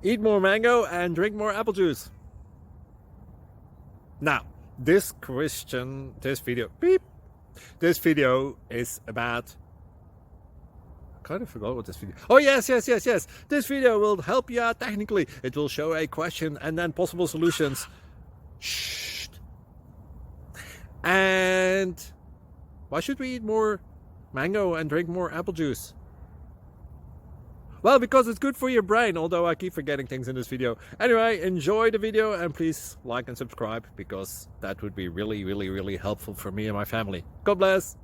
Eat more mango and drink more apple juice. Now, this video is about, I kind of forgot what this video. Oh yes. This video will help you out technically. It will show a question and then possible solutions. Shh. And why should we eat more mango and drink more apple juice? Well, because it's good for your brain, although I keep forgetting things in this video. Anyway, enjoy the video and please like and subscribe, because that would be really helpful for me and my family. God bless!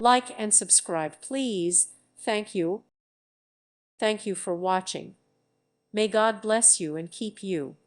Like and subscribe, please. Thank you. Thank you for watching. May God bless you and keep you.